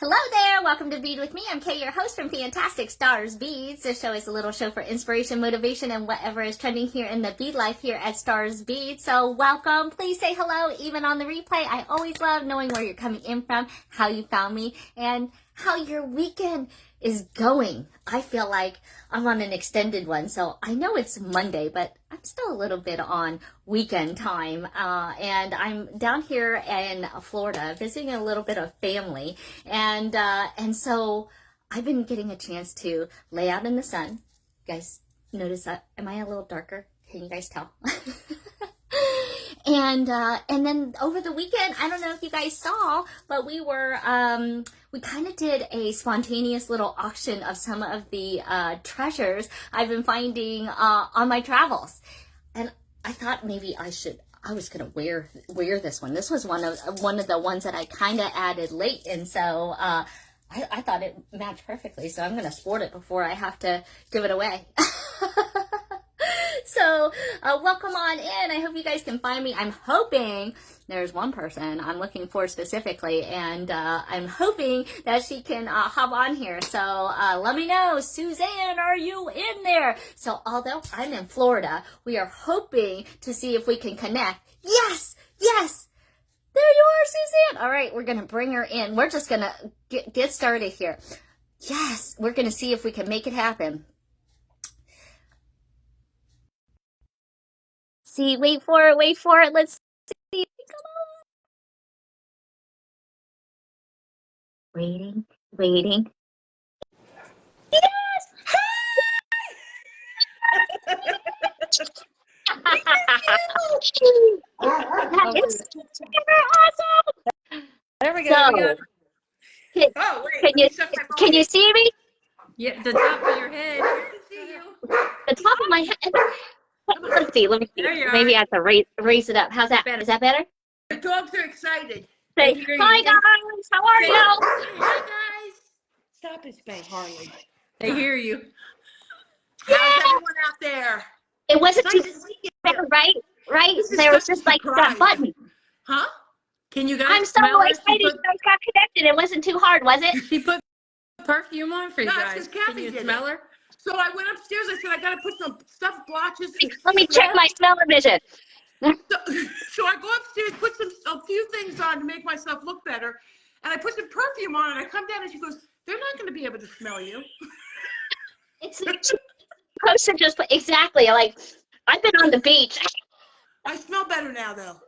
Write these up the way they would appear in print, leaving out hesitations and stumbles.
Hello there, welcome to Bead with me. I'm Kay, your host from Fantastic Stars Beads. This show is a little show for inspiration, motivation, and whatever is trending here in the bead life here at Stars Bead. So welcome, please say hello, even on the replay. I always love knowing where you're coming in from, how you found me, and how your weekend is going. I feel like I'm on an extended one, so I know it's Monday, but I'm still a little bit on weekend time, and I'm down here in Florida visiting a little bit of family, and so I've been getting a chance to lay out in the sun. You guys notice that? Am I a little darker? Can you guys tell? And then over the weekend, I don't know if you guys saw, but we kind of did a spontaneous little auction of some of the treasures I've been finding on my travels. And I thought maybe I was gonna wear this one. This was one of the ones that I kind of added late, and so I thought it matched perfectly. So I'm gonna sport it before I have to give it away. So welcome on in. I hope you guys can find me. I'm hoping there's one person I'm looking for specifically, and I'm hoping that she can hop on here. So let me know, Suzanne, are you in there? So although I'm in Florida, we are hoping to see if we can connect. Yes, yes. There you are, Suzanne. All right, we're going to bring her in. We're just going to get started here. Yes, we're going to see if we can make it happen. See, wait for it. Let's see. Come on. Waiting. Yes! That is super awesome. There we go. So, can you see me? Yeah, the top of your head. I can see you. The top of my head. Let me see. Maybe I have to raise it up. How's that? Is that better? The dogs are excited. Say, hi guys, how are you? Hi guys. Stop it, Spain, Harley. They hear you. How's everyone out there? It wasn't too bad, right? There was just like that button. Huh? Can you guys I'm so excited you guys got connected. It wasn't too hard, was it? She put perfume on for you guys. Can you smell her? So I went upstairs. I said, I got to put some stuff, blotches. Let me check my smell-o-vision. So I go upstairs, put a few things on to make myself look better. And I put some perfume on and I come down and she goes, they're not going to be able to smell you. It's supposed to just put, exactly. Like, I've been on the beach. I smell better now, though.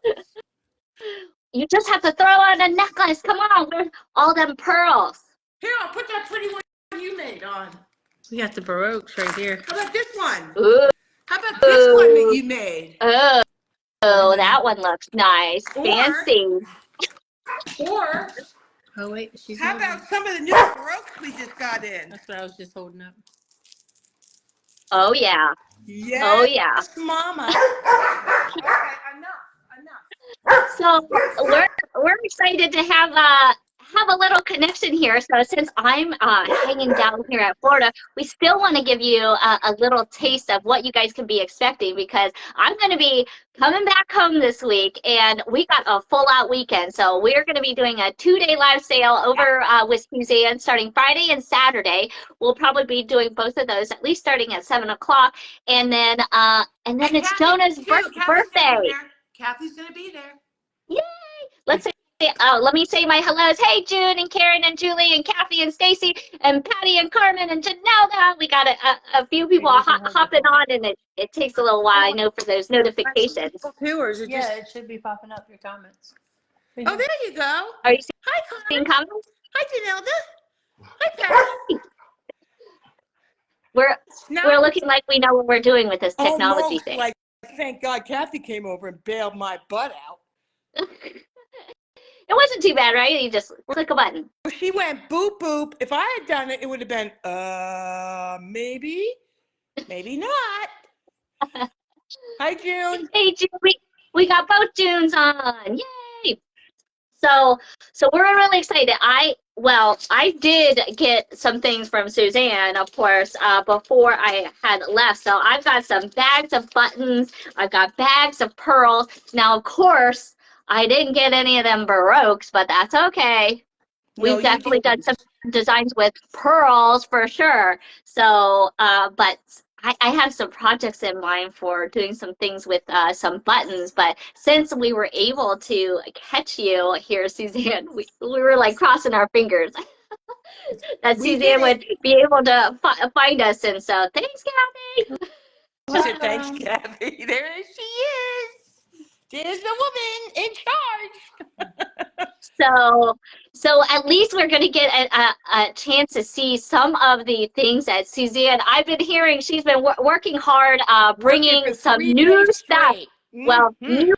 You just have to throw on a necklace. Come on, where's all them pearls? Here, I'll put that pretty one you made on. We got the Baroques right here. How about this one? Ooh. How about this one that you made? Oh, that one looks nice. Fancy. Or oh wait, how about some of the new Baroques we just got in? That's what I was just holding up. Oh yeah. Yes, oh yeah. Mama. Okay, enough. So we're excited to have a little connection here. So since I'm hanging down here at Florida, we still want to give you a little taste of what you guys can be expecting, because I'm going to be coming back home this week, and we got a full-out weekend. So we're going to be doing a 2-day live sale over with Suzanne starting Friday and Saturday. We'll probably be doing both of those, at least starting at 7 o'clock, and then it's Jonah's birthday. Kathy's going to be there. Yay! Let me say my hellos. Hey, June and Karen and Julie and Kathy and Stacy and Patty and Carmen and Janelle. We got a few people hopping on, and it takes a little while, I know, for those notifications. It should be popping up your comments. Oh, there you go. Are you Hi, seeing Carmen. comments? Hi, Janelda. Hi, Patty. We're looking like we know what we're doing with this technology thing. Like, thank God Kathy came over and bailed my butt out. It wasn't too bad, right? You just click a button. She went boop, boop. If I had done it, it would have been, maybe not. Hi, June. Hey, June. We got both Junes on. Yay! So we're really excited. I did get some things from Suzanne, of course, before I had left. So I've got some bags of buttons. I've got bags of pearls. Now, of course, I didn't get any of them Baroques, but that's okay. We've definitely done some designs with pearls for sure. So, but I have some projects in mind for doing some things with some buttons. But since we were able to catch you here, Suzanne, we were like crossing our fingers that Suzanne would be able to find us. And so thanks, Kathy. Thanks, Kathy. There she is. There's the woman in charge. So at least we're going to get a chance to see some of the things that Suzanne, I've been hearing she's been working hard, bringing some new stuff. Well, new,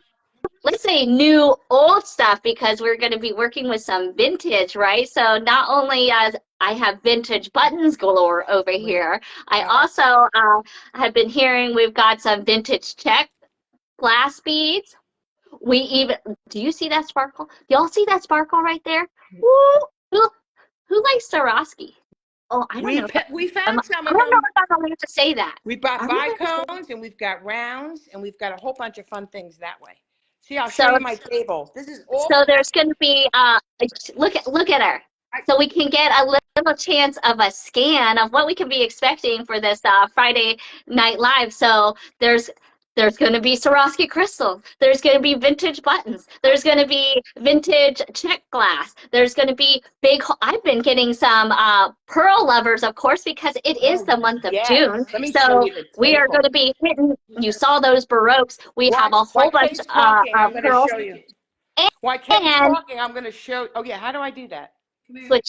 let's say new old stuff, because we're going to be working with some vintage, right? So not only I have vintage buttons galore over here, I also have been hearing we've got some vintage check glass beads. We even, do you see that sparkle? Y'all see that sparkle right there? Woo! Who likes Swarovski? Oh, I don't know. We found some of them. I don't know if I'm allowed to say that. We've got bicones and we've got rounds and we've got a whole bunch of fun things that way. See, I'll show you my table. This is all. So there's going to be, look at her. So we can get a little chance of a scan of what we can be expecting for this Friday Night Live. So there's going to be Swarovski crystals. There's going to be vintage buttons. There's going to be vintage check glass. There's going to be I've been getting some pearl lovers, of course, because it is the month of June. So we are going to be hitting, you saw those Baroques. We have a whole bunch of pearls. While Kate's talking, I'm going to show. Oh, yeah. How do I do that?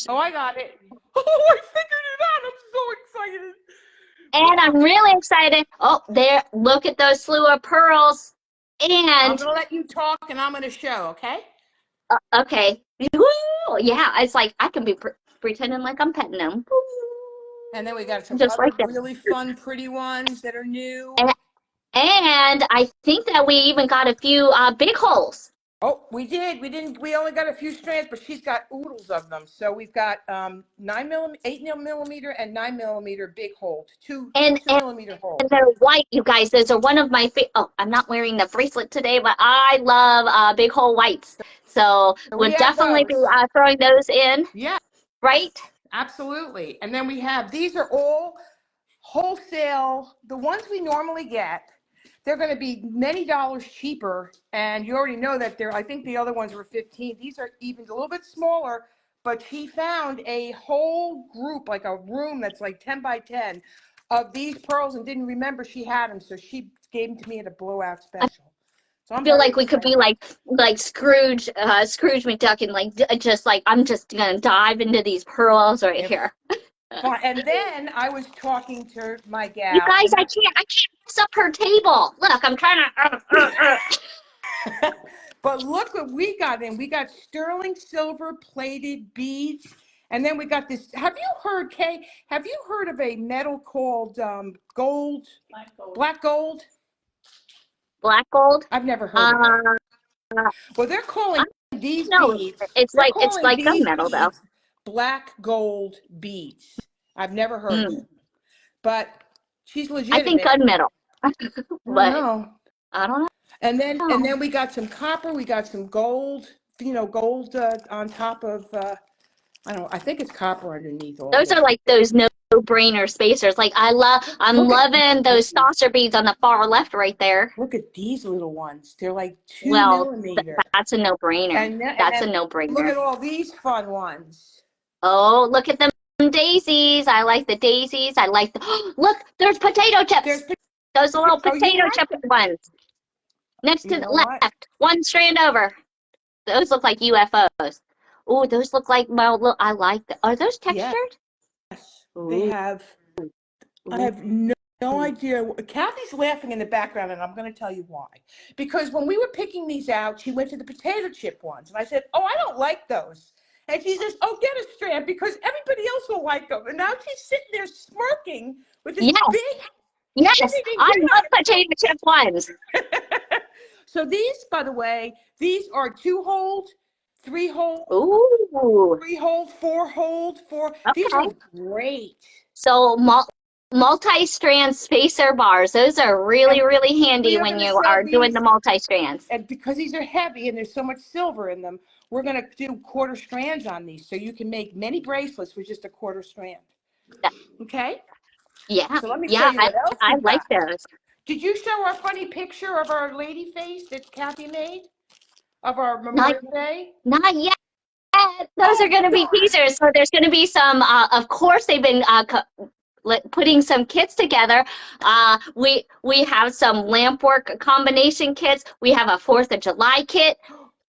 Oh, I got it. Oh, I figured it out. I'm so excited. And I'm really excited. Oh, there, look at those slew of pearls. And I'm going to let you talk and I'm going to show, okay? Okay. Woo! Yeah, it's like I can be pretending like I'm petting them. And then we got some just like really fun, pretty ones that are new. And I think that we even got a few big holes. Oh, we did. We only got a few strands, but she's got oodles of them. So we've got 8 millimeter and 9 millimeter big hold, two millimeter holes. And they're white, you guys. Those are one of my I'm not wearing the bracelet today, but I love big hole whites. So we'll definitely be throwing those in. Yeah. Right? Absolutely. And then we have, these are all wholesale, the ones we normally get. They're going to be many dollars cheaper, and you already know that I think the other ones were 15. These are even a little bit smaller, but she found a whole group, like a room that's like 10 by 10 of these pearls and didn't remember she had them, so she gave them to me at a blowout special. So I feel like we could be like Scrooge McDuck, and I'm just going to dive into these pearls right here. And then I was talking to my gal. You guys, I can't mess up her table. Look, I'm trying to. But look what we got in. We got sterling silver plated beads, and then we got this. Have you heard, Kay? Have you heard of a metal called gold? Black gold. Black gold. I've never heard of it. Well, they're calling these beads. It's like gunmetal though. Black gold beads. I've never heard of it, but she's legitimate. I think gunmetal. I don't know. And then we got some copper. We got some gold. Gold on top of. I don't know. I think it's copper underneath all. Those are like those no-brainer spacers. Like I'm loving those saucer beads on the far left right there. Look at these little ones. They're like 2 millimeter. That's a no-brainer. That's a no-brainer. Look at all these fun ones. Oh, look at them daisies. I like the daisies. I like the look, there's potato chips. Those little potato chip ones. Next to the left. One strand over. Those look like UFOs. Oh, those look like I like them. Are those textured? Yes. They have. I have no idea. Kathy's laughing in the background, and I'm going to tell you why. Because when we were picking these out, she went to the potato chip ones, and I said, "Oh, I don't like those." And she says, "Oh, get a strand because everybody else will like them." And now she's sitting there smirking with this big. Yes, I love potato chip ones. So these, by the way, these are 2-hold, 3-hold, 3-hold, 4-hold, 4. Okay. These are great. So multi-strand spacer bars. Those are really, really handy when you are doing the multi-strands. And because these are heavy and there's so much silver in them, we're going to do quarter strands on these. So you can make many bracelets with just a quarter strand. Okay? Yeah. So let me show you what else I we like got. those. Did you show our funny picture of our lady face that Kathy made of our Not, Memorial Day? not yet. Those are going to be teasers. So there's going to be some, of course, they've been putting some kits together. We have some lamp work combination kits. We have a 4th of July kit.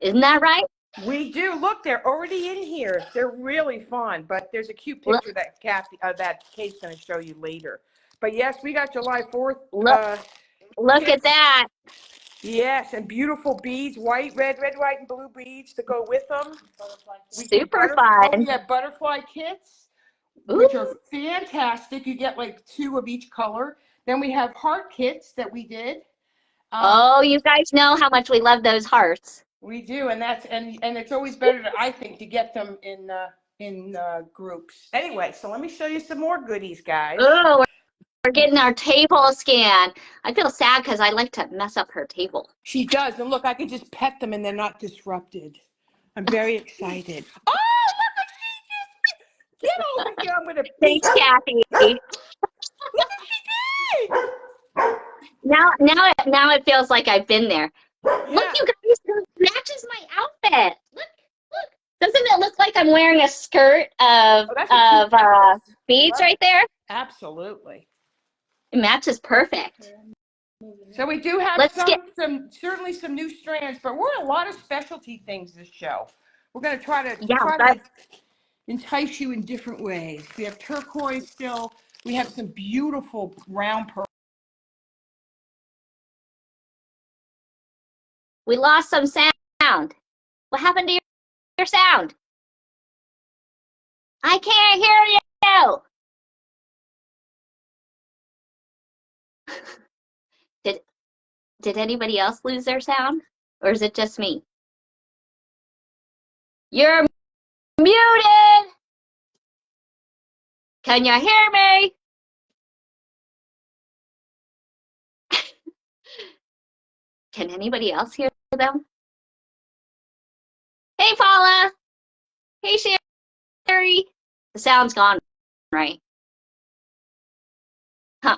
Isn't that right? We do. Look, they're already in here. They're really fun. But there's a cute picture that Kathy, that Kate's going to show you later. But yes, we got July 4th. Look at that. Yes, and beautiful beads, white, red, white, and blue beads to go with them. Super fun. We have butterfly kits, which are fantastic. You get like 2 of each color. Then we have heart kits that we did. You guys know how much we love those hearts. We do, and it's always better, I think, to get them in groups. Anyway, so let me show you some more goodies, guys. Oh, we're getting our table scan. I feel sad because I like to mess up her table. She does, and look, I can just pet them and they're not disrupted. I'm very excited. Oh, look what she just get over here. I'm gonna Thanks, Kathy. Look what she did. Now it feels like I've been there. Yeah. Look, you guys, it matches my outfit. Look. Doesn't it look like I'm wearing a skirt of beads right there? Absolutely. It matches perfect. So we do have certainly some new strands, but we're in a lot of specialty things this show. We're going to try to entice you in different ways. We have turquoise still. We have some beautiful round pearls. We lost some sound. What happened to your sound? I can't hear you. Did anybody else lose their sound? Or is it just me? You're muted. Can you hear me? Can anybody else hear them? Hey, Paula. Hey, Sherry. The sound's gone, right? Huh.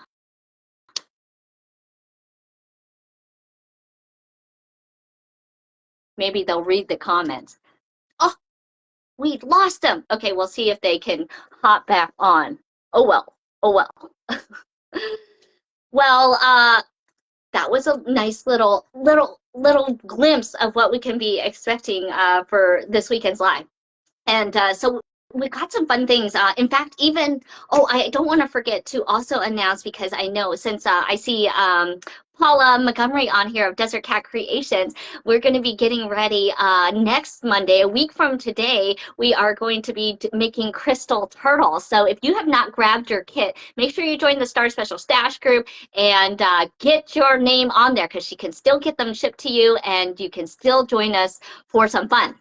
Maybe they'll read the comments. Oh, we lost them. Okay, we'll see if they can hop back on. Oh, well. Well, that was a nice little glimpse of what we can be expecting for this weekend's live. And so we got some fun things. In fact, I don't want to forget to also announce, because I know since I see Paula Montgomery on here of Desert Cat Creations, we're going to be getting ready next Monday, a week from today. We are going to be making crystal turtles. So if you have not grabbed your kit, make sure you join the Star Special Stash group and get your name on there, because she can still get them shipped to you and you can still join us for some fun.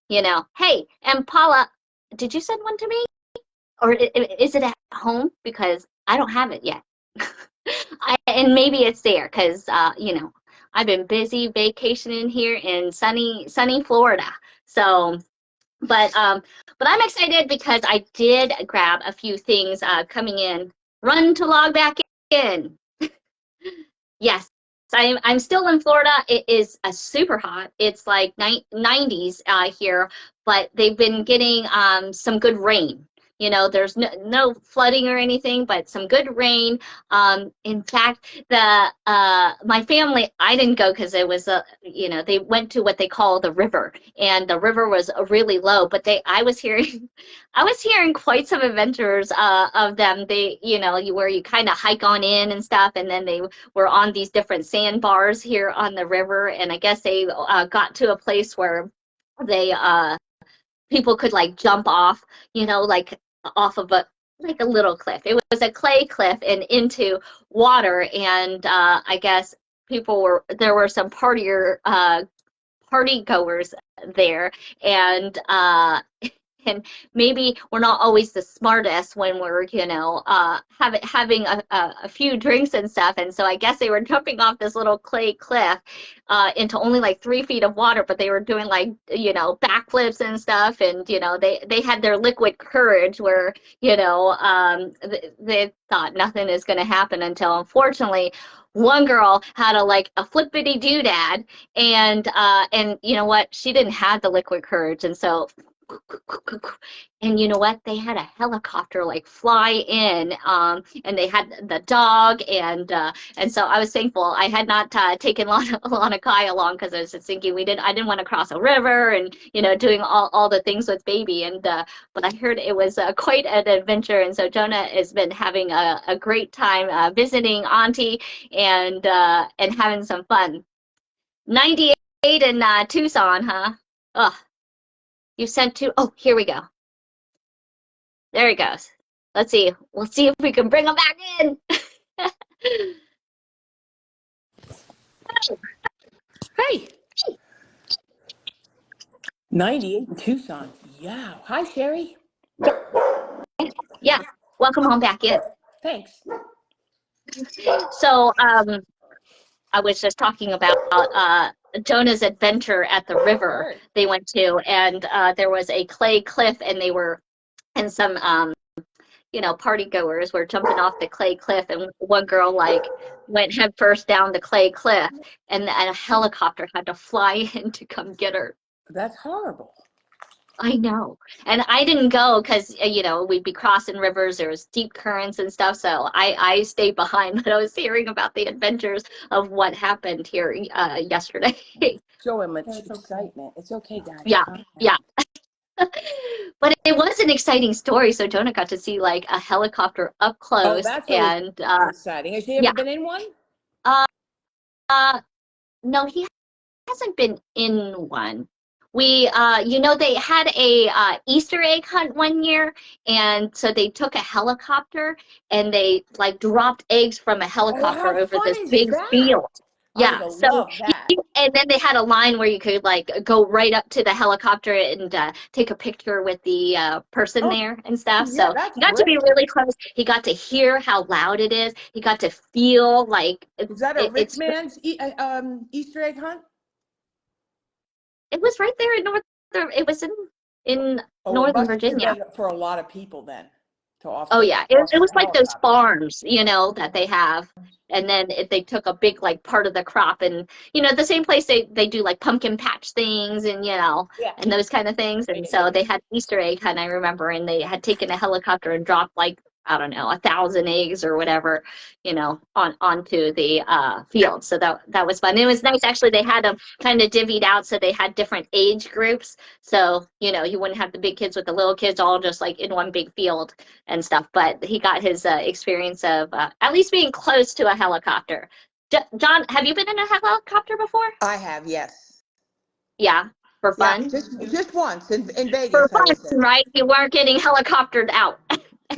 Hey, and Paula, did you send one to me? Or is it at home? Because I don't have it yet. And maybe it's there because, I've been busy vacationing here in sunny Florida. So, but I'm excited because I did grab a few things coming in. Run to log back in. Yes. I'm still in Florida. It is super hot. It's like 90s here, but they've been getting some good rain. There's no flooding or anything, but some good rain. In fact, my family, I didn't go because it was they went to what they call the river, and the river was really low. But I was hearing quite some adventures of them. They, where you kind of hike on in and stuff, and then they were on these different sandbars here on the river, and I guess they got to a place where they people could like jump off, like off of a little cliff. It was a clay cliff and into water, and I guess there were some party goers there, and and maybe we're not always the smartest when we're, having a few drinks and stuff. And so I guess they were jumping off this little clay cliff into only like 3 feet of water, but they were doing like, backflips and stuff. And, they had their liquid courage where, they thought nothing is going to happen until, unfortunately, one girl had a flippity doodad, and you know what? She didn't have the liquid courage, and so, and you know what? They had a helicopter fly in, and they had the dog, and so I was thankful I had not taken Lana Kai along, because I was just thinking I didn't want to cross a river and doing all the things with baby, and but I heard it was quite an adventure, and so Jonah has been having a great time visiting Auntie and having some fun. 98 in Tucson, huh? Ugh. You sent two. Oh, here we go. There he goes. Let's see. We'll see if we can bring him back in. Hey. 98 in Tucson. Yeah. Hi, Sherry. Yeah. Welcome home back in. Thanks. So, I was just talking about Jonah's adventure at the river they went to, and there was a clay cliff, and some party goers were jumping off the clay cliff, and one girl went head first down the clay cliff, and a helicopter had to fly in to come get her. That's horrible. I know. And I didn't go because, we'd be crossing rivers. There was deep currents and stuff. So I stayed behind, but I was hearing about the adventures of what happened here yesterday. So much excitement. It's okay, guys. Yeah, yeah. But it was an exciting story. So Jonah got to see a helicopter up close. Oh, that's and exciting. Has he ever been in one? No, he hasn't been in one. We, they had a Easter egg hunt one year, and so they took a helicopter and they dropped eggs from a helicopter over this big field. Yeah, so and then they had a line where you could go right up to the helicopter and take a picture with the person there and stuff. So he got to be really close. He got to hear how loud it is. He got to feel Is that a rich man's Easter egg hunt? It was right there in it was in Northern Virginia. For a lot of people then. Oh yeah, it was like those farms, that they have, and then they took a big part of the crop, and the same place they do pumpkin patch things, and and those kind of things, and so they had Easter egg hunt, I remember, and they had taken a helicopter and dropped I don't know, 1,000 eggs or whatever, onto the field. So that was fun. It was nice. Actually, they had them kind of divvied out, so they had different age groups. So, you wouldn't have the big kids with the little kids all just in one big field and stuff. But he got his experience of at least being close to a helicopter. John, have you been in a helicopter before? I have, yes. Yeah, for fun? Yeah, just once in Vegas. For fun, right? You weren't getting helicoptered out.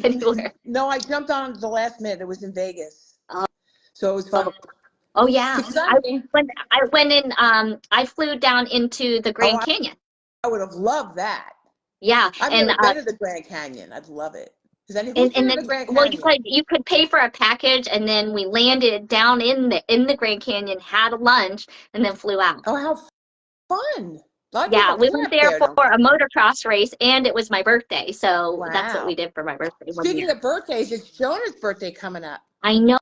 Anywhere. No, I jumped on at the last minute. It was in Vegas. So it was fun. Oh yeah. I went in, I flew down into the Grand Canyon. I would have loved that. Yeah. I've never been to the Grand Canyon. I'd love it. Is anyone been to the Grand Canyon? Well, you could pay for a package, and then we landed down in the Grand Canyon, had a lunch, and then flew out. Oh, how fun. Yeah, we went there for a motocross race, and it was my birthday, so that's what we did for my birthday. Speaking of birthdays, it's Jonah's birthday coming up. I know.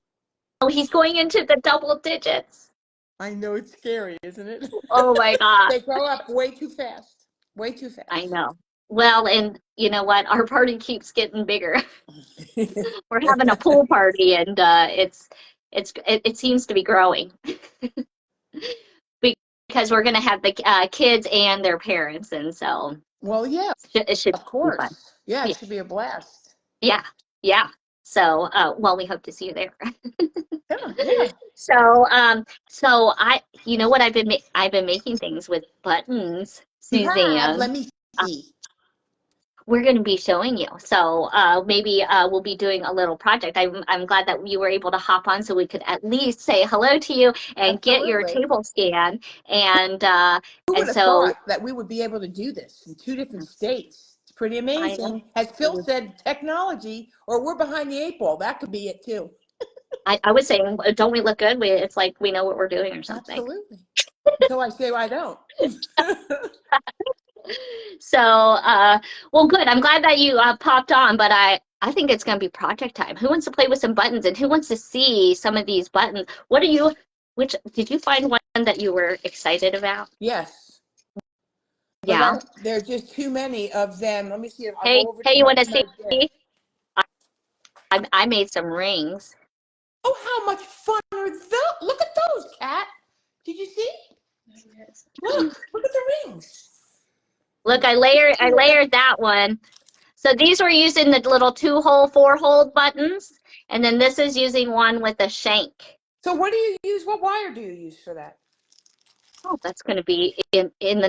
He's going into the double digits. I know, it's scary, isn't it? Oh my God. They grow up way too fast. Way too fast. I know. Well, and you know what? Our party keeps getting bigger. We're having a pool party, and it seems to be growing. Because we're going to have the kids and their parents, and so. Well, yeah. It should. Of course. Be fun. Yeah, it should be a blast. Yeah, yeah. So, well, we hope to see you there. Yeah. So I, what I've been making things with buttons, Suzanne. Let me see. we're going to be showing you. So maybe we'll be doing a little project. I'm glad that you were able to hop on so we could at least say hello to you and get your Absolutely. table scan. And Who would and have so thought that we would be able to do this in 2 different states? It's pretty I know. amazing. As Phil said, technology, or we're behind the 8 ball. That could be it too. I was saying, don't we look good? It's like we know what we're doing or something. Absolutely. Until I say I don't. So, well, good. I'm glad that you popped on, but I think it's going to be project time. Who wants to play with some buttons and who wants to see some of these buttons? Did you find one that you were excited about? Yes. Yeah. There's just too many of them. Let me see if I'll Hey, go over you to want to my desk. see? I made some rings. Oh, how much fun are those? Look at those, Kat. Did you see? Look at the rings. Look, I layered that one. So these were using the little 2-hole, 4-hole buttons, and then this is using one with a shank. So what do you use? What wire do you use for that? Oh, that's going to be in the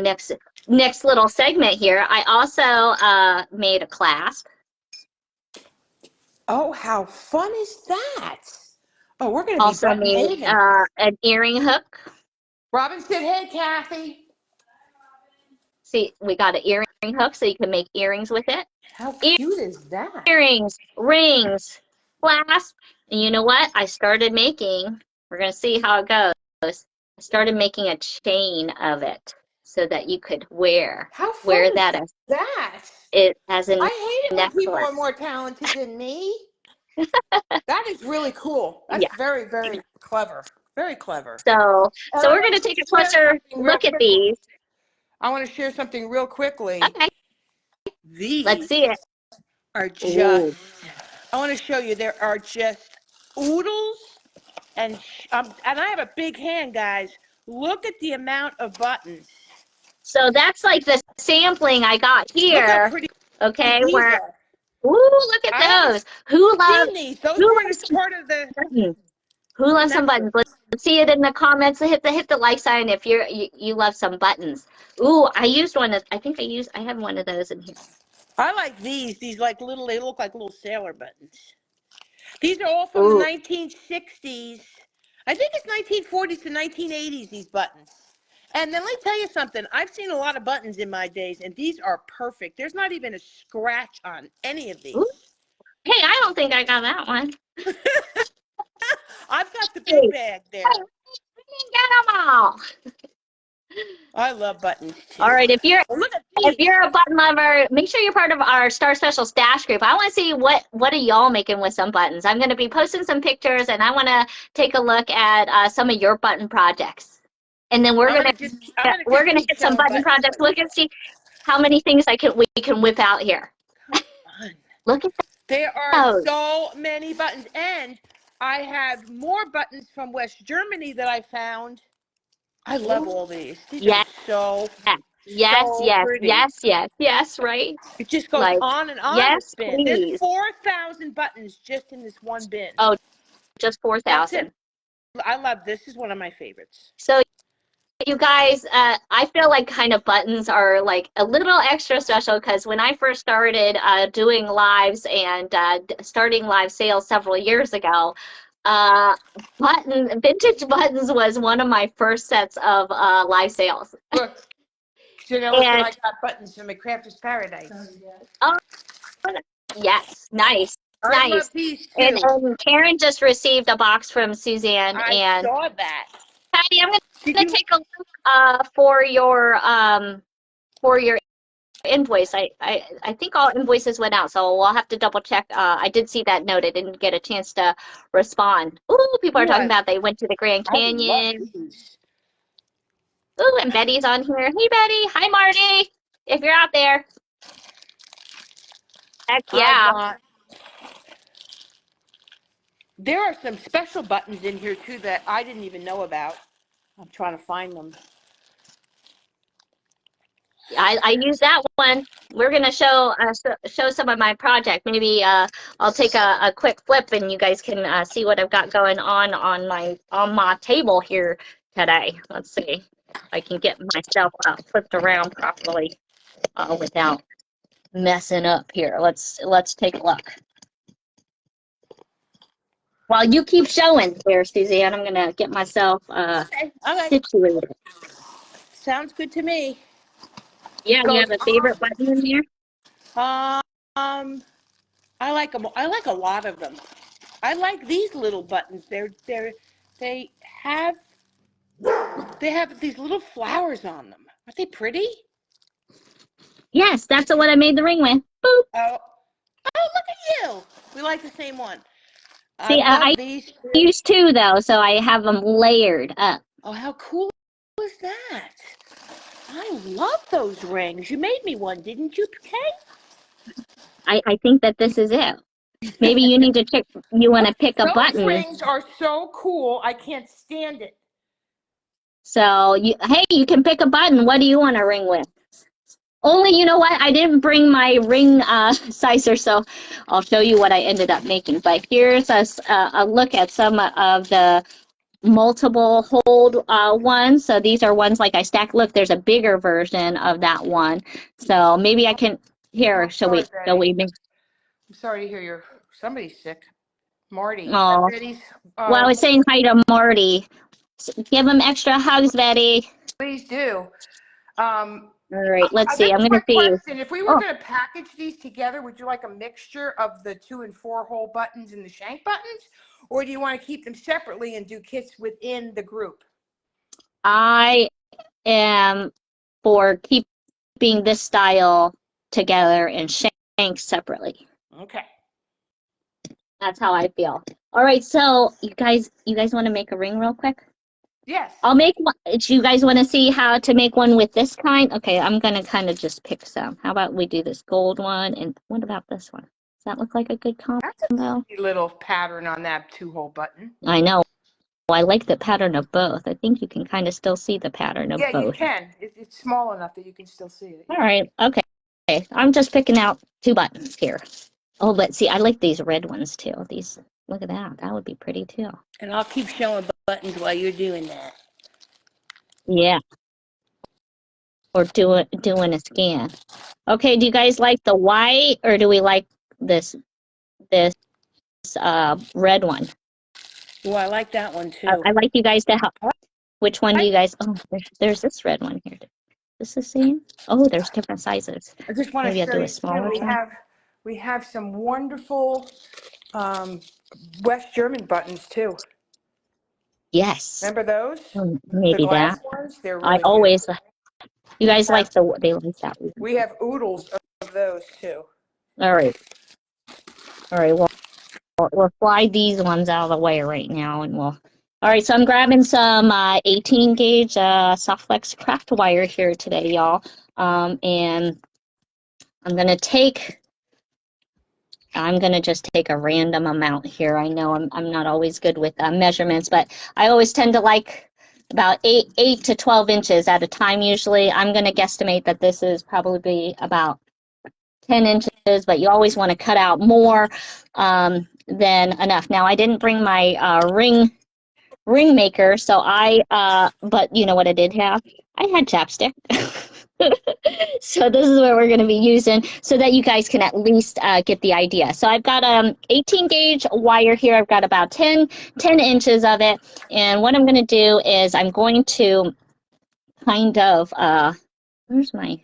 next little segment here. I also made a clasp. Oh, how fun is that? Oh, we're going to be Also button made maven. an earring hook. Robin said, hey, Kathy. See, we got an earring hook so you can make earrings with it. How cute is that? Earrings, rings, clasp. And you know what? We're going to see how it goes. I started making a chain of it so that you could wear How fun is that as a I hate it when people are necklace. more talented than me. That is really cool. That's Yeah. very, very clever. Very clever. So And I we're want going to to take a share closer something real look at quickly. these. I want to share something real quickly. Okay, let's These see it. are just, Ooh. I want to show you, there are just oodles and I have a big hand, guys. Look at the amount of buttons. So that's like the sampling I got Look how here. pretty Okay, these where are. look at I those. haven't seen these. Those weren't Loves part of the buttons? Who loves some buttons? necklace. Let's see it in the comments. Hit the like sign if you love some buttons. Ooh, I used one of I have one of those in here. I like these. These like little, they look like little sailor buttons. These are all from the Ooh. 1960s. I think it's 1940s to 1980s, these buttons. And then let me tell you something. I've seen a lot of buttons in my days, and these are perfect. There's not even a scratch on any of Ooh. these. Hey, I don't think I got that one. I've got the Hey, big bag there. I didn't get them all. I love buttons All too. right, if you're Well, look at if these. you're a button lover, make sure you're part of our Star Special stash group. I want to see what are y'all making with some buttons. I'm going to be posting some pictures, and I want to take a look at some of your button projects. And then I'm gonna just keep hit some showing button buttons. projects. Look and see how many things we can whip out here. Fun. Look at There are those. so many buttons, and I have more buttons from West Germany that I found. I love all these. These are Yes, so, yes, so yes, pretty. yes, yes, yes. Right. It just goes Like on and on this yes, bin. There's please. 4,000 buttons just in this one bin. Oh, just That's it. 4,000. I love this. This is one of my favorites. So you guys, I feel like kind of buttons are like a little extra special because when I first started doing lives and starting live sales several years ago, vintage buttons was one of my first sets of live sales. Look, Janella said And I got buttons from a Crafter's Paradise. oh, yes, nice, I love nice. these And, too. and Karen just received a box from Suzanne, I and saw that. Patty, I'm Did gonna you? take a look for your invoice. I think all invoices went out, so we'll have to double check. I did see that note. I didn't get a chance to respond. Ooh, people are Ooh, talking about they went to the Grand I love Canyon. these. Ooh, and Betty's on here. Hey, Betty. Hi, Marty. If you're out there. Heck I yeah. got. There are some special buttons in here too that I didn't even know about. I'm trying to find them. I use that one. We're gonna show some of my project. Maybe I'll take a quick flip and you guys can see what I've got going on my table here today. Let's see if I can get myself flipped around properly without messing up here. Let's take a look. While you keep showing there, Suzanne, I'm gonna get myself Okay. situated. Sounds good to me. Yeah, you have a favorite button in there? I like them. I like a lot of them. I like these little buttons. They have these little flowers on them. Are they pretty? Yes, that's what I made the ring with. Boop. Oh, oh, look at you. We like the same one. I See, I love these too. use two though, so I have them layered up. Oh, how cool is that? I love those rings. You made me one, didn't you, Kay? I think that this is it. Maybe you need to check. You want to pick a Those button. rings are so cool. I can't stand it. So hey, you can pick a button. What do you want to ring with? Only, you know what? I didn't bring my ring sizer, so I'll show you what I ended up making. But here's a look at some of the multiple hold ones. So these are ones like I stack. Look, there's a bigger version of that one. So maybe I can, here, shall we make? I'm sorry to hear somebody's sick. Marty. Oh, Betty's, well, I was saying hi to Marty. Give him extra hugs, Betty. please do. All right, let's see. This I'm is going my to see. question. If we were going to package these together, would you like a mixture of the 2 and 4 hole buttons and the shank buttons? Or do you want to keep them separately and do kits within the group? I am for keeping this style together and shank separately. Okay. That's how I feel. All right, so you guys want to make a ring real quick? Yes. I'll make one. Do you guys want to see how to make one with this kind? Okay, I'm going to kind of just pick some. How about we do this gold one? And what about this one? Does that look like a good combo? That's a pretty little pattern on that 2 hole button. I know. I like the pattern of both. I think you can kind of still see the pattern of both. Yeah, you can. It's small enough that you can still see it. All right. Okay. I'm just picking out 2 buttons here. Oh, let's see. I like these red ones too. These, look at that. That would be pretty too. And I'll keep showing buttons while you're doing that. Yeah. Or doing a scan. Okay. Do you guys like the white or do we like this red one? Oh, I like that one too. I like you guys to help. Which one do you guys? Oh, there's this red one here. Is this the same? Oh, there's different sizes. I just want Maybe to I'll show do you a smaller too, one. we have some wonderful West German buttons too. Yes. Remember those? Maybe the glass that. ones? They're I really always. beautiful. You guys like they like that one. We have oodles of those too. All right. All right. Well, we'll fly these ones out of the way right now, and we'll. All right. So I'm grabbing some 18 gauge soft flex craft wire here today, y'all. And I'm gonna just take a random amount here. I know I'm not always good with measurements, but I always tend to like about 8 to 12 inches at a time. Usually, I'm gonna guesstimate that this is probably about 10 inches, but you always want to cut out more than enough. Now, I didn't bring my ring maker, so but you know what I did have? I had chapstick. So this is what we're going to be using so that you guys can at least get the idea. So I've got 18 gauge wire here. I've got about 10 inches of it. And what I'm going to do is I'm going to kind of, where's my,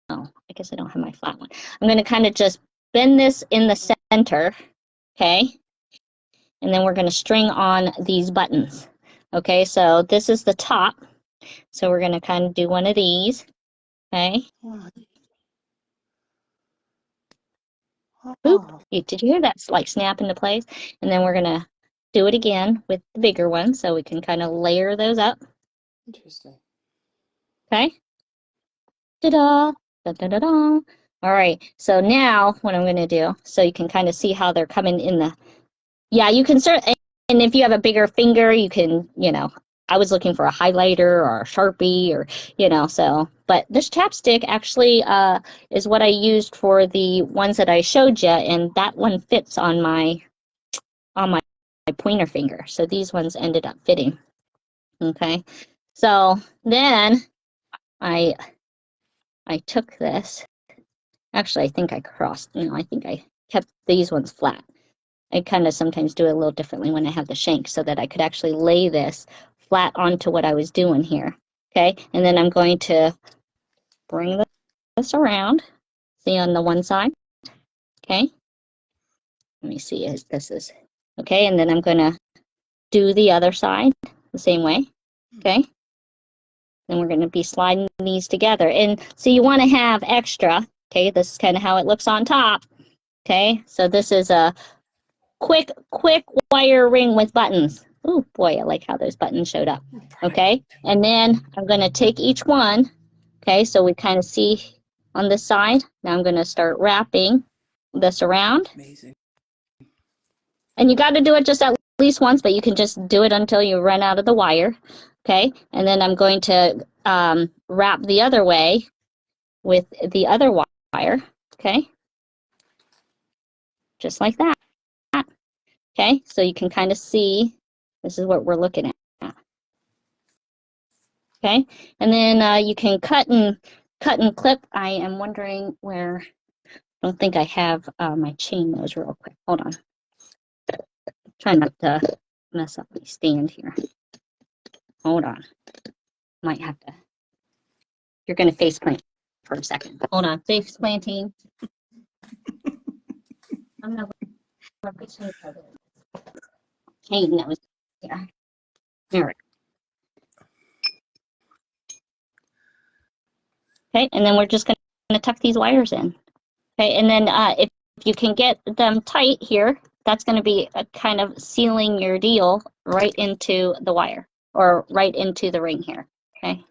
oh, I guess I don't have my flat one. I'm going to kind of just bend this in the center, okay? And then we're going to string on these buttons. Okay, so this is the top. So we're going to kind of do one of these, okay? Boop. Did you hear that like snap into place? And then we're going to do it again with the bigger one so we can kind of layer those up. Interesting. Okay. Ta-da. Da-da-da-da. All right, so now what I'm going to do, so you can kind of see how they're coming in the, yeah, you can start, and if you have a bigger finger, you can, I was looking for a highlighter or a Sharpie or, so, but this chapstick actually is what I used for the ones that I showed you, and that one fits on my pointer finger. So these ones ended up fitting. Okay, so then I took this Actually, I think I crossed, I think I kept these ones flat. I kind of sometimes do it a little differently when I have the shank so that I could actually lay this flat onto what I was doing here. Okay, and then I'm going to bring this around. See on the one side. Okay, let me see if this is okay, and then I'm going to do the other side the same way. Okay, then we're going to be sliding these together. And so you want to have extra. Okay, this is kind of how it looks on top. Okay, so this is a quick wire ring with buttons. Oh boy, I like how those buttons showed up. Okay, and then I'm going to take each one. Okay, so we kind of see on this side. Now I'm going to start wrapping this around. Amazing. And you got to do it just at least once, but you can just do it until you run out of the wire. Okay, and then I'm going to wrap the other way with the other wire. Okay, just like that. Okay, so you can kind of see this is what we're looking at. Okay, and then you can cut and clip. I am wondering where. I don't think I have my chain nose real quick. Hold on. Try not to mess up my stand here. Hold on. Might have to. You're going to face plant for a second. Hold on. Face planting. I'm going to let my chain nose here. There we go. Okay, and then we're just going to tuck these wires in. Okay, and then if you can get them tight here, that's going to be a kind of sealing your deal right into the wire or right into the ring here. Okay.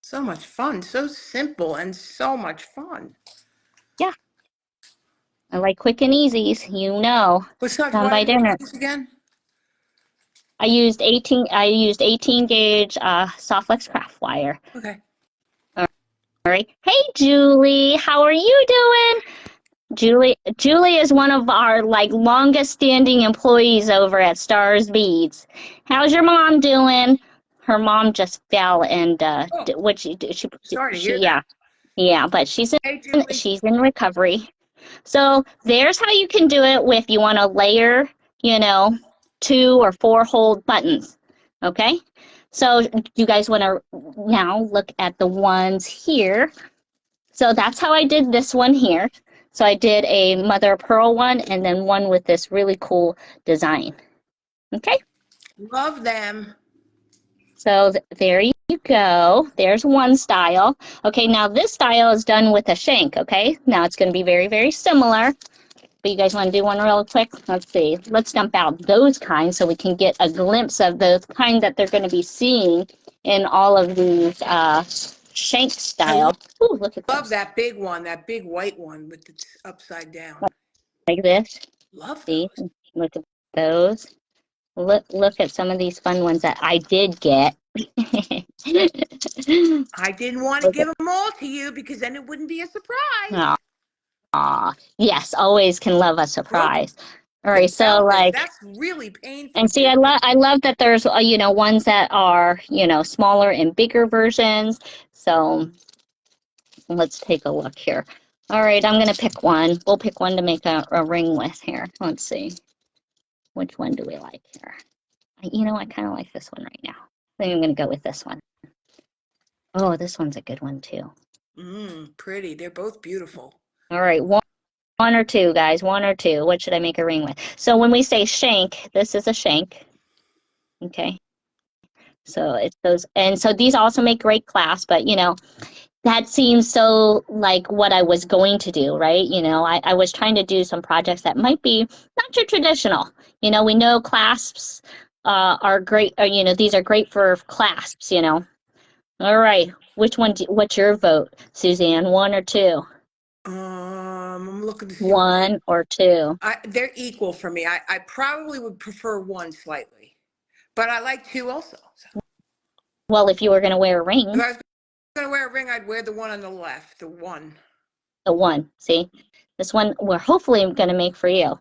So much fun, so simple and so much fun. Yeah. I like quick and easies, What size done wire by did you dinner. use again? I used 18 gauge Softflex craft wire. Okay. All right. Hey Julie, how are you doing? Julie is one of our longest standing employees over at Stars Beads. How's your mom doing? Her mom just fell and what she Sorry to hear that. yeah, but she's Hey, Julie. in recovery. So there's how you can do it with you want to layer, 2 or 4 hold buttons. Okay? So you guys want to now look at the ones here. So that's how I did this one here. So I did a mother of pearl one and then one with this really cool design. Okay? Love them. So there you go. There's one style. Okay, now this style is done with a shank, okay? Now it's going to be very, very similar. But you guys want to do one real quick? Let's see. Let's dump out those kinds so we can get a glimpse of the kind that they're going to be seeing in all of these shank style. Ooh, look at Love this. that big one, that big white one with the upside down. Like this. Love See? those. Look at those. Look at some of these fun ones that I did get. I didn't want to give them all to you because then it wouldn't be a surprise. Aw, yes, always can love a surprise. All right, so That's really painful. and see, I love that there's ones that are smaller and bigger versions. So let's take a look here. All right, I'm gonna pick one. We'll pick one to make a ring with here. Let's see, which one do we like here? I kind of like this one right now. I think I'm gonna go with this one. Oh, this one's a good one too. Pretty. They're both beautiful. All right, one or two, guys. One or two. What should I make a ring with? So when we say shank, this is a shank. Okay. So it's those, and so these also make great clasps, but that seems so like what I was going to do, right? I was trying to do some projects that might be not too traditional. We know clasps are great, or, these are great for clasps, All right. What's your vote, Suzanne? One or two? I'm looking to see. One or two? They're equal for me. I probably would prefer one slightly, but I like two also. So. Well, if you were going to wear a ring. If I was going to wear a ring, I'd wear the one on the left, the one. The one, see? This one we're hopefully going to make for you.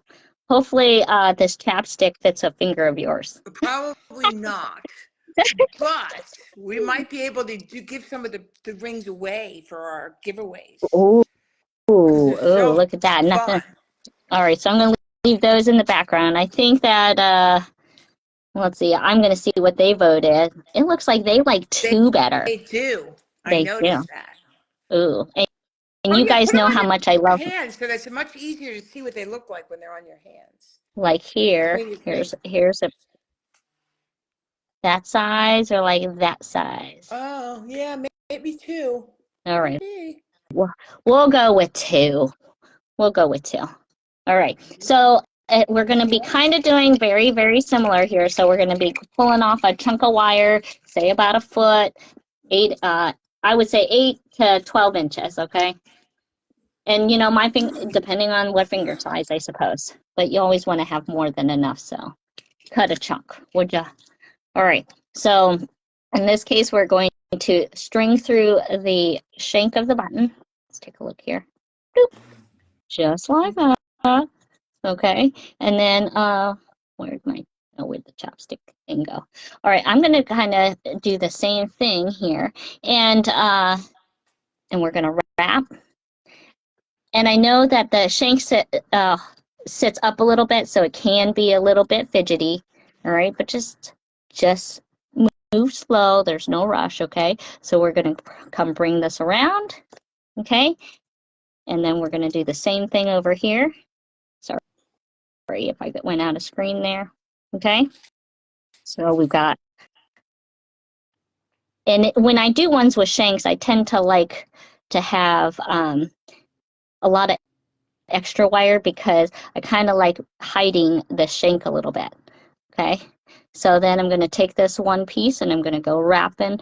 Hopefully this chapstick fits a finger of yours. Probably not. But we might be able to give some of the rings away for our giveaways. Ooh, Because ooh, they're so look at that. Nothing. fun. All right, so I'm going to leave those in the background. I think that, let's see, I'm going to see what they voted. It looks like they like They, 2 better. they do. I They do. noticed that. Ooh, and Oh you yeah, guys put them know on how your much I love, hands so that's much easier to see what they look like when they're on your hands. like here, Between your here's a that size or like that size. Oh yeah, maybe 2. All right, Maybe. we'll go with 2. We'll go with 2. All right, so we're going to be kind of doing very, very similar here. So we're going to be pulling off a chunk of wire, say about a foot, 8, I would say 8 to 12 inches, okay? And, my finger, depending on what finger size, I suppose. But you always want to have more than enough, so cut a chunk, would you? All right, so in this case, we're going to string through the shank of the button. Let's take a look here. Boop. Just like that. Okay, and then where'd the chopstick thing go? All right, I'm gonna kind of do the same thing here, and we're gonna wrap. And I know that the shank sits up a little bit, so it can be a little bit fidgety. All right, but just move slow. There's no rush. Okay, so we're gonna come bring this around. Okay, and then we're gonna do the same thing over here. Sorry if I went out of screen there. Okay, so we've got, and when I do ones with shanks, I tend to like to have a lot of extra wire because I kind of like hiding the shank a little bit. Okay, so then I'm going to take this one piece and I'm going to go wrapping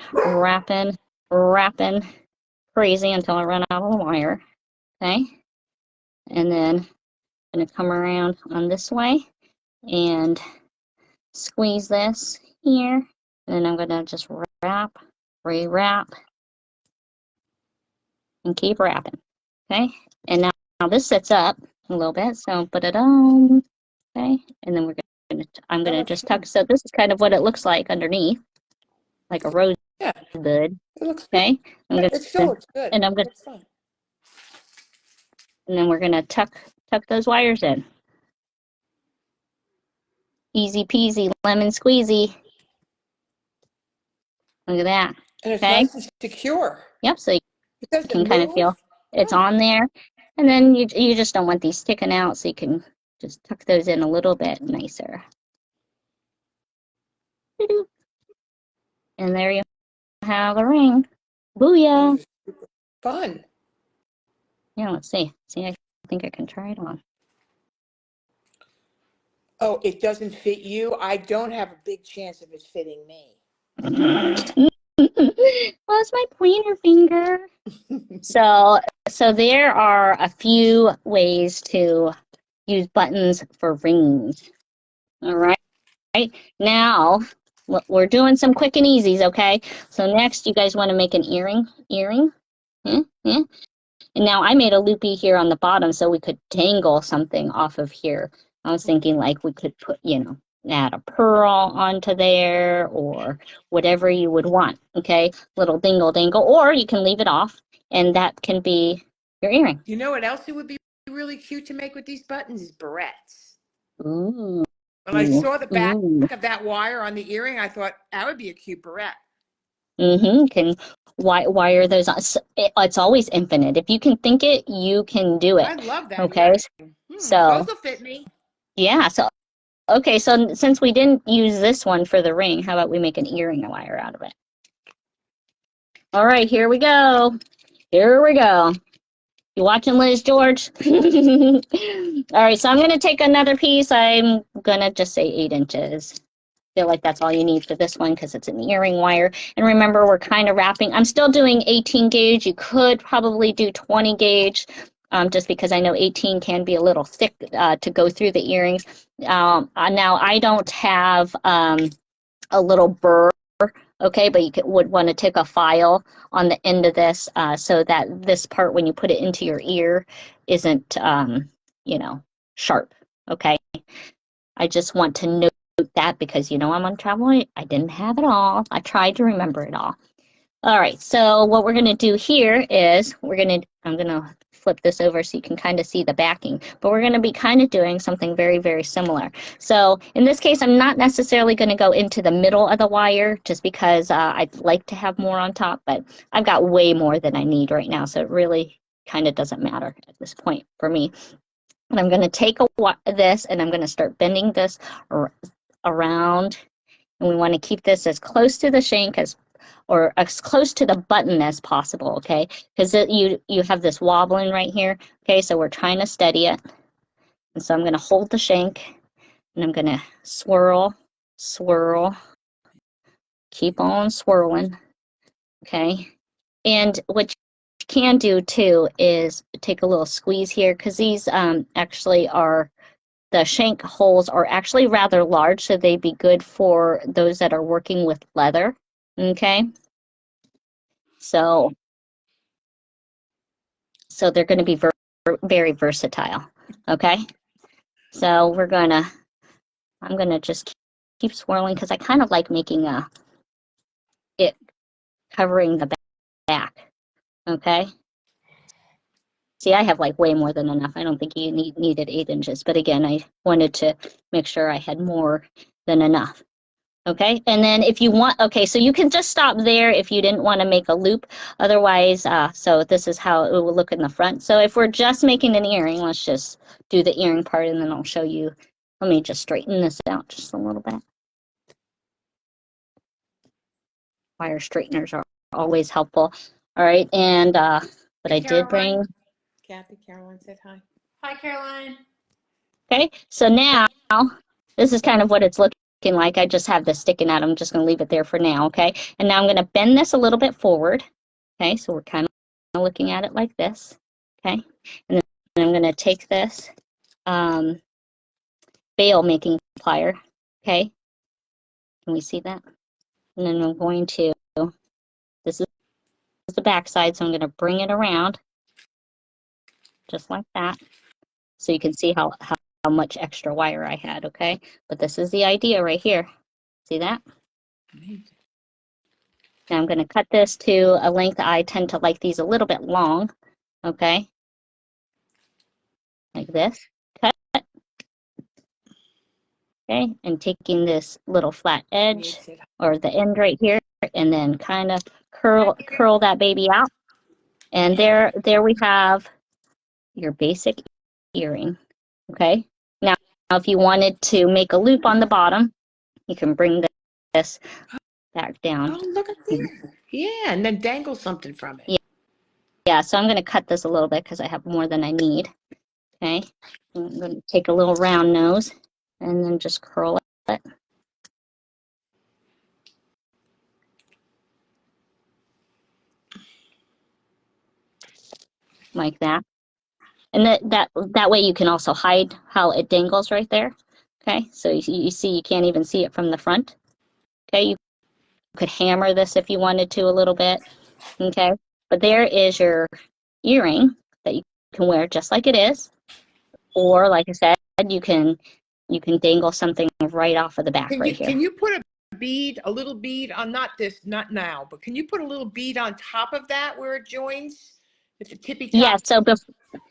crazy until I run out of the wire. Okay, and then I'm going to come around on this way and squeeze this here, and then I'm going to just wrap, re-wrap, and keep wrapping. Okay, and now this sets up a little bit, so put it on. Okay, and then I'm gonna just tuck. So this is kind of what it looks like underneath, like a rose bud. It looks good. Okay, It still looks good. and I'm gonna, It's fun. and then we're gonna tuck those wires in. Easy peasy, lemon squeezy. Look at that. And it's Okay. nice and secure. Yep. So you It doesn't can kind of move. feel it's on there, and then you just don't want these sticking out, so you can just tuck those in a little bit nicer. And there you have a ring. Booyah! Fun. Yeah, let's see. See, I think I can try it on. Oh, it doesn't fit you? I don't have a big chance of it fitting me. Well, it's my pointer finger. So there are a few ways to use buttons for rings. All right. Now, we're doing some quick and easies, okay? So next, you guys want to make an earring. Yeah, yeah. And now I made a loopy here on the bottom so we could dangle something off of here. I was thinking like we could put, add a pearl onto there or whatever you would want, okay? Little dingle dangle, or you can leave it off and that can be your earring. You know what else it would be really cute to make with these buttons is barrettes. Ooh. When I saw the back of that wire on the earring, I thought that would be a cute barrette. Can wire those on. It's always infinite. If you can think it, you can do it. I love that. Okay. So those will fit me. Yeah. So okay. So since we didn't use this one for the ring, how about we make an earring wire out of it? All right. Here we go. Here we go. You watching, Liz George? All right. So I'm gonna take another piece. I'm gonna just say 8 inches. Feel like that's all you need for this one because it's an earring wire. And remember, we're kind of wrapping. I'm still doing 18 gauge. You could probably do 20 gauge just because I know 18 can be a little thick to go through the earrings. Now, I don't have a little burr, okay, but you would want to take a file on the end of this so that this part, when you put it into your ear, isn't, sharp, okay? I just want to note that because you know I'm on travel. I didn't have it all. I tried to remember it all. All right, so what we're going to do here is I'm going to flip this over so you can kind of see the backing, but we're going to be kind of doing something very, very similar. So in this case, I'm not necessarily going to go into the middle of the wire just because I'd like to have more on top, but I've got way more than I need right now, so it really kind of doesn't matter at this point for me. And I'm going to take this and I'm going to start bending this around, and we want to keep this as close to the shank or as close to the button as possible, okay? Because you have this wobbling right here, okay? So we're trying to steady it. And so I'm going to hold the shank, and I'm going to swirl, swirl, keep on swirling, okay? And what you can do, too, is take a little squeeze here, because these actually are, the shank holes are actually rather large, so they'd be good for those that are working with leather, okay? So they're going to be very versatile, okay? So I'm going to just keep swirling because I kind of like making it covering the back, okay? See, I have like way more than enough. I don't think you needed 8 inches, but again, I wanted to make sure I had more than enough. Okay, and then if you want, okay, so you can just stop there if you didn't want to make a loop. Otherwise, so this is how it will look in the front. So if we're just making an earring, let's just do the earring part and then I'll show you. Let me just straighten this out just a little bit. Wire straighteners are always helpful. All right, and but I did bring. Kathy, Caroline said hi. Hi, Caroline. Okay, so now this is kind of what it's looking like. I just have this sticking out. I'm just going to leave it there for now, okay? And now I'm going to bend this a little bit forward, okay? So we're kind of looking at it like this, okay? And then I'm going to take this bail making plier, okay? Can we see that? And then I'm going to, this is the back side, so I'm going to bring it around just like that so you can see how much extra wire I had, okay? But this is the idea right here. See that? Now I'm going to cut this to a length. I tend to like these a little bit long, okay? Like this. Cut. Okay, and taking this little flat edge or the end right here and then kind of curl that baby out. And there we have your basic earring, okay? Now if you wanted to make a loop on the bottom, you can bring this back down. Oh, look at there. Yeah, and then dangle something from it. Yeah, so I'm going to cut this a little bit because I have more than I need. Okay, I'm going to take a little round nose and then just curl it. Like that. And that way you can also hide how it dangles right there. Okay, so you see you can't even see it from the front. Okay, you could hammer this if you wanted to a little bit. Okay, but there is your earring that you can wear just like it is. Or like I said, you can dangle something right off of the back right here. Can you put a little bead on, not now, but can you put a little bead on top of that where it joins at the tippy top?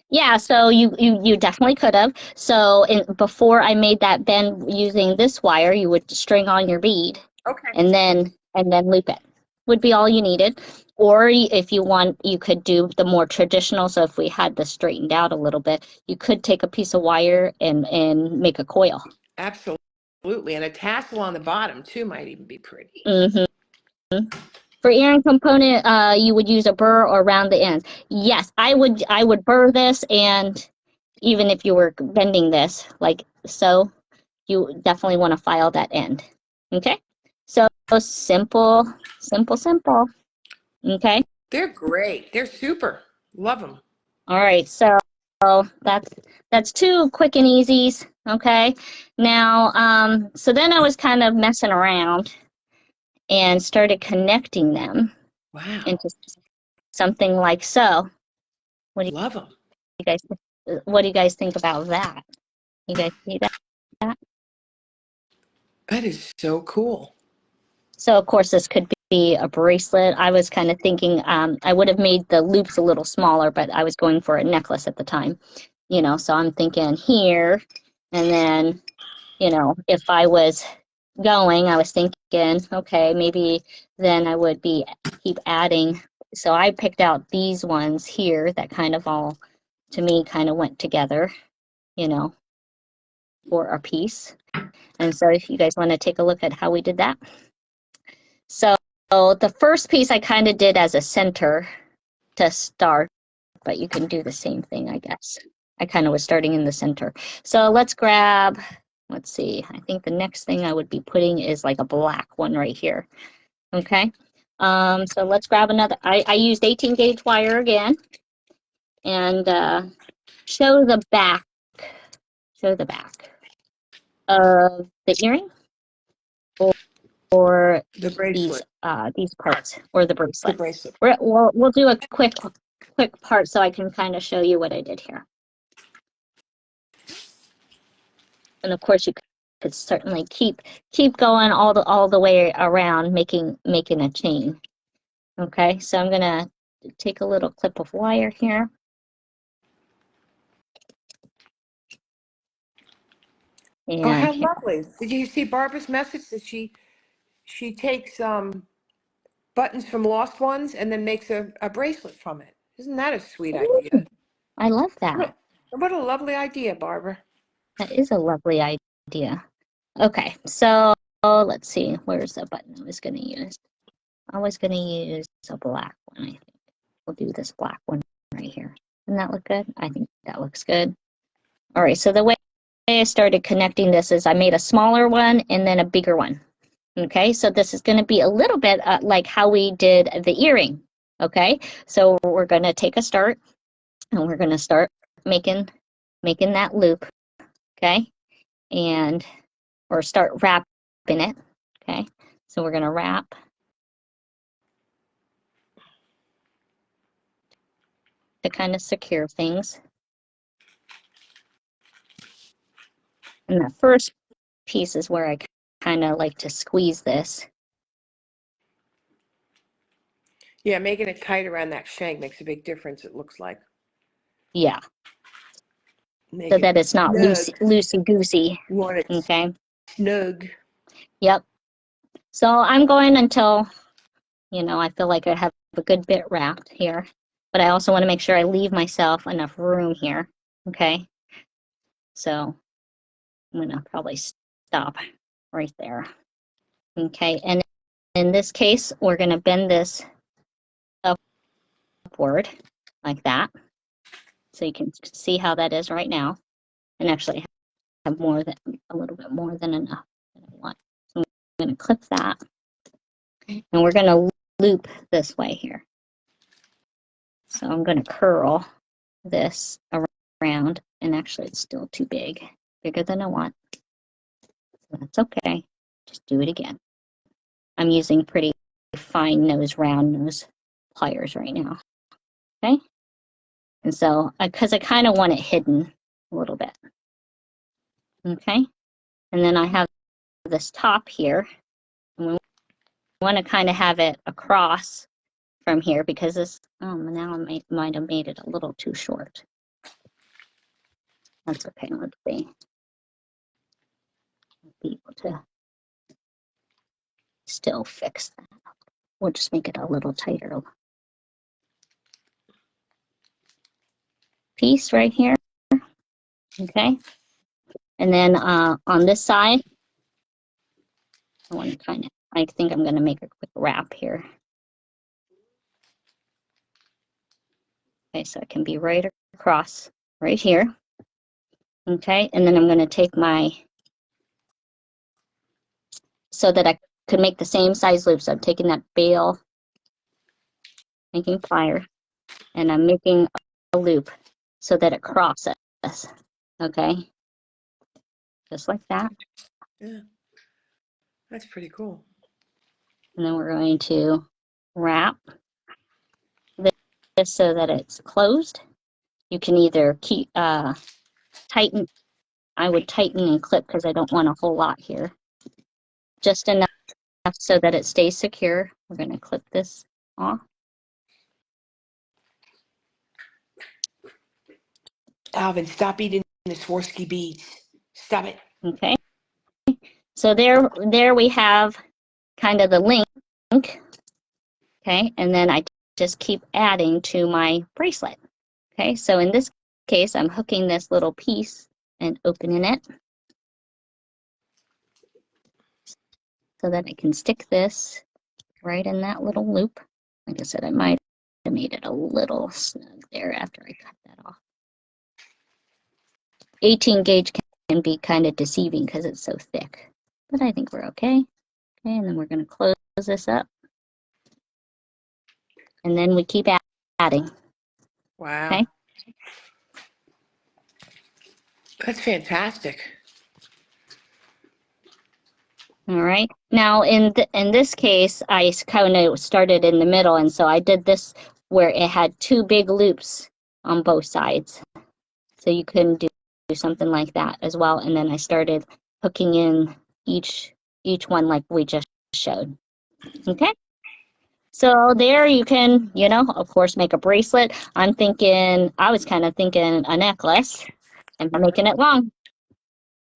Yeah, so you definitely could have. So before I made that bend using this wire, you would string on your bead. Okay. And then loop it. Would be all you needed. Or if you want, you could do the more traditional. So if we had this straightened out a little bit, you could take a piece of wire and make a coil. Absolutely. And a tassel on the bottom too might even be pretty. Mm-hmm. For earring component, you would use a burr or round the ends. Yes, I would burr this, and even if you were bending this like so, you definitely want to file that end. Okay? So simple. Okay? They're great. They're super. Love them. All right, so that's 2 quick and easies. Okay? Now, so then I was kind of messing around and started connecting them. Wow. Into something like so. Love them. What do you guys think about that? You guys see that? That is so cool. So of course this could be a bracelet. I was kind of thinking I would have made the loops a little smaller, but I was going for a necklace at the time, you know, so I'm thinking here, and then, you know, if I was going, I was thinking, okay, maybe then I would keep adding. So I picked out these ones here that kind of all, to me, kind of went together, you know, for a piece. And so if you guys want to take a look at how we did that. So the first piece I kind of did as a center to start, but you can do the same thing, I guess. I kind of was starting in the center. So let's grab, let's see, I think the next thing I would be putting is like a black one right here. Okay. So let's grab another. I used 18 gauge wire again, and show the back of the earring, or The bracelet. these parts, or the The bracelet. bracelet. We'll do a quick part so I can kind of show you what I did here. And of course you could certainly keep going all the way around, making a chain. Okay, so I'm gonna take a little clip of wire here. Oh, And how here. lovely. Did you see Barbara's message that she takes buttons from lost ones and then makes a bracelet from it? Isn't that a sweet idea? Ooh, I love that. What a lovely idea, Barbara. That is a lovely idea. Okay, so let's see, where's the button I was gonna use? I was gonna use a black one, I think. We'll do this black one right here. Doesn't that look good? I think that looks good. All right, so the way I started connecting this is I made a smaller one and then a bigger one. Okay, so this is going to be a little bit like how we did the earring. Okay, so we're going to take a start and we're going to start making that loop. Okay, and or start wrapping it. Okay, so we're going to wrap to kind of secure things. And the first piece is where I kind of like to squeeze this. Yeah, making it tight around that shank makes a big difference, it looks like. Yeah, Make so it that it's not snug. loosey goosey. You want it Okay, snug. yep. So I'm going until, you know, I feel like I have a good bit wrapped here, but I also want to make sure I leave myself enough room here. Okay, so I'm gonna probably stop right there. Okay, and in this case, we're gonna bend this upward like that, so you can see how that is right now, and actually have a little bit more than enough that I want. So I'm gonna clip that, and we're gonna loop this way here. So I'm gonna curl this around, and actually it's still too bigger than I want. So that's okay. Just do it again. I'm using pretty fine nose, round nose pliers right now. Okay. And so, because I kind of want it hidden a little bit. Okay. And then I have this top here. And we want to kind of have it across from here because this, now I might have made it a little too short. That's okay. Let's see. Be able to still fix that. We'll just make it a little tighter piece right here. Okay. And then on this side, I think I'm going to make a quick wrap here. Okay, so it can be right across right here. Okay, and then I'm going to take so that I could make the same size loop. So I'm taking that bail, making plier, and I'm making a loop so that it crosses. Okay, just like that. Yeah, that's pretty cool. And then we're going to wrap this so that it's closed. You can either keep tighten. I would tighten and clip because I don't want a whole lot here. just enough so that it stays secure. We're going to clip this off. Alvin, stop eating the Swarovski beads. Stop it. Okay. So there we have kind of the link. Okay. And then I just keep adding to my bracelet. Okay. So in this case, I'm hooking this little piece and opening it so that I can stick this right in that little loop. Like I said, I might have made it a little snug there after I cut that off. 18 gauge can be kind of deceiving because it's so thick, but I think we're okay. Okay, and then we're going to close this up. And then we keep adding. Wow. Okay. That's fantastic. All right. Now, in this case, I kind of started in the middle, and so I did this where it had two big loops on both sides. So you can do something like that as well. And then I started hooking in each one like we just showed. Okay. So there you can, of course, make a bracelet. I was kind of thinking a necklace, and I'm making it long.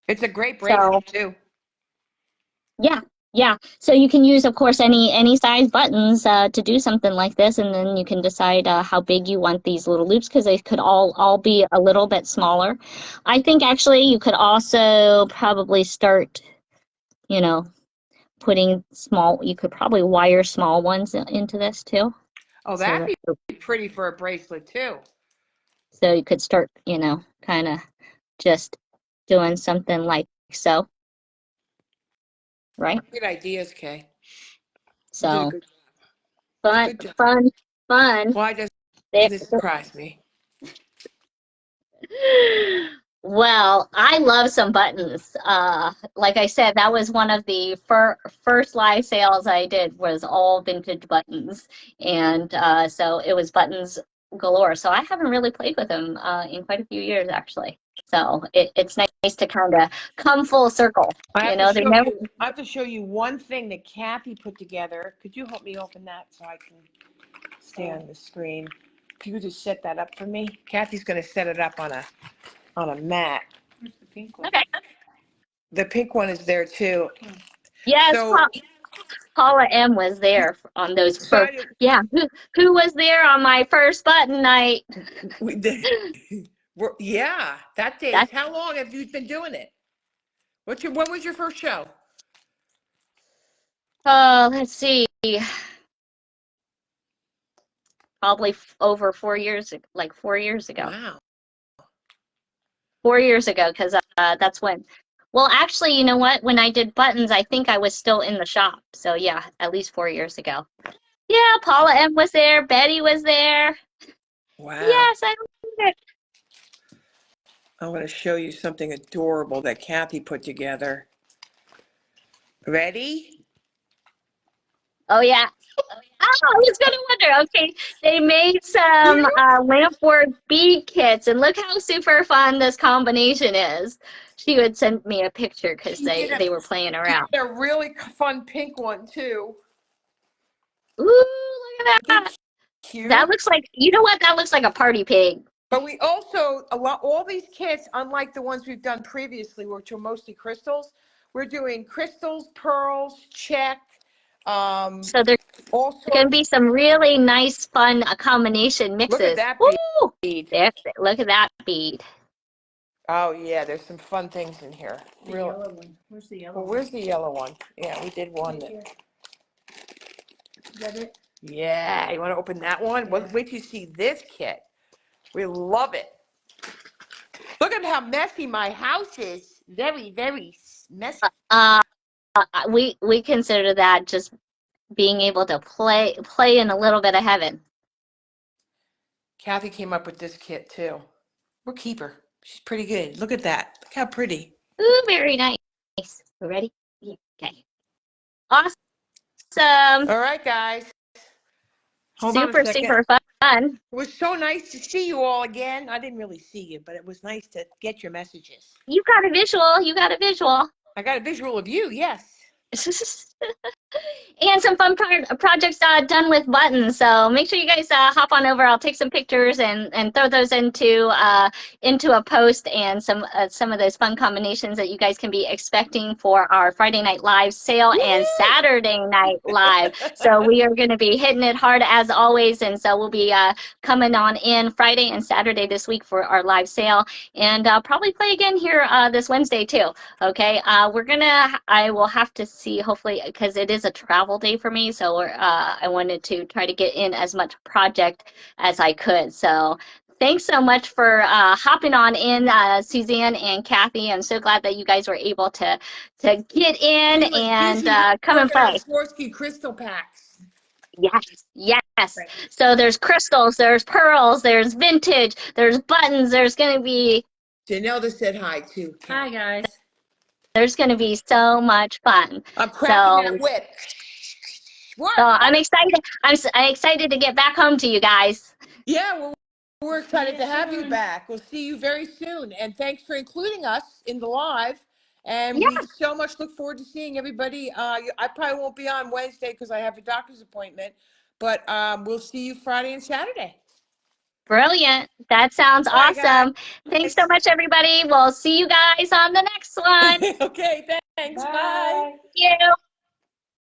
It's a great bracelet too. Yeah. So you can use, of course, any size buttons to do something like this, and then you can decide how big you want these little loops because they could all be a little bit smaller. I think actually you could also probably start, putting you could probably wire small ones into this too. Oh, that'd be pretty for a bracelet too. So you could start, kind of just doing something like so. Right? Good ideas, Kay. So fun. Why does this surprise me? Well, I love some buttons. Like I said, that was one of the first live sales I did was all vintage buttons. And so it was buttons galore. So I haven't really played with them in quite a few years, actually. So it's nice to kind of come full circle. I have to show you one thing that Kathy put together. Could you help me open that so I can stay on the screen? If you could just set that up for me. Kathy's going to set it up on a mat. Where's the pink one? Okay. The pink one is there too. Yes, So, Paula M was there on those first. Yeah, who was there on my first button night? We did. Yeah, that day. How long have you been doing it? When was your first show? Let's see. Probably over 4 years, like 4 years ago. Wow. 4 years ago, because that's when. Well, actually, you know what? When I did buttons, I think I was still in the shop. So yeah, at least 4 years ago. Yeah, Paula M was there. Betty was there. Wow. Yes, I remember. I'm going to show you something adorable that Kathy put together. Ready? Oh, yeah. Oh, I was going to wonder. Okay, they made some lampboard bead kits, and look how super fun this combination is. She would send me a picture because they were playing around. She did a really fun pink one, too. Ooh, look at that. Cute. That looks like, you know what? That looks like a party pig. But we also, all these kits, unlike the ones we've done previously, which are mostly crystals, we're doing crystals, pearls, check. So there's going to be some really nice, fun combination mixes. Look at that bead. There, look at that bead. Oh, yeah, there's some fun things in here. The yellow one. Where's the yellow one? Where's the yellow one? Yeah, we did one. Is that it? Yeah, you want to open that one? Yeah. Wait till you see this kit. We love it. Look at how messy my house is. Very, very messy. We consider that just being able to play in a little bit of heaven. Kathy came up with this kit too. We'll keep her. She's pretty good. Look at that. Look how pretty. Ooh, very nice. You ready? Okay. Awesome. All right, guys. Super fun. It was so nice to see you all again. I didn't really see you, but it was nice to get your messages. You got a visual. I got a visual of you, yes. And some fun projects done with buttons. So make sure you guys hop on over. I'll take some pictures and throw those into a post, and some of those fun combinations that you guys can be expecting for our Friday Night Live sale and Saturday Night Live. So we are going to be hitting it hard as always, and so we'll be coming on in Friday and Saturday this week for our live sale, and probably play again here this Wednesday too. Okay, I will have to see, hopefully, because it is a travel day for me, so I wanted to try to get in as much project as I could. So thanks so much for hopping on in, Suzanne and Kathy. I'm so glad that you guys were able to get in He was and busy come and working on play. Swarovski crystal packs. Yes, yes. Right. So there's crystals, there's pearls, there's vintage, there's buttons, there's going to be Janelle said hi too. Hi, guys. so much fun. I'm cracking So that whip. What? So I'm excited. I'm excited to get back home to you guys. Yeah, well, we're excited to have you soon. back. We'll see you very soon. And thanks for including us in the live. And Yeah, we so much look forward to seeing everybody. I probably won't be on Wednesday because I have a doctor's appointment, but we'll see you Friday and Saturday. brilliant. That sounds All right, guys. awesome. Thanks so much, everybody. We'll see you guys on the next one. Okay, thanks. Bye. Bye. Thank you.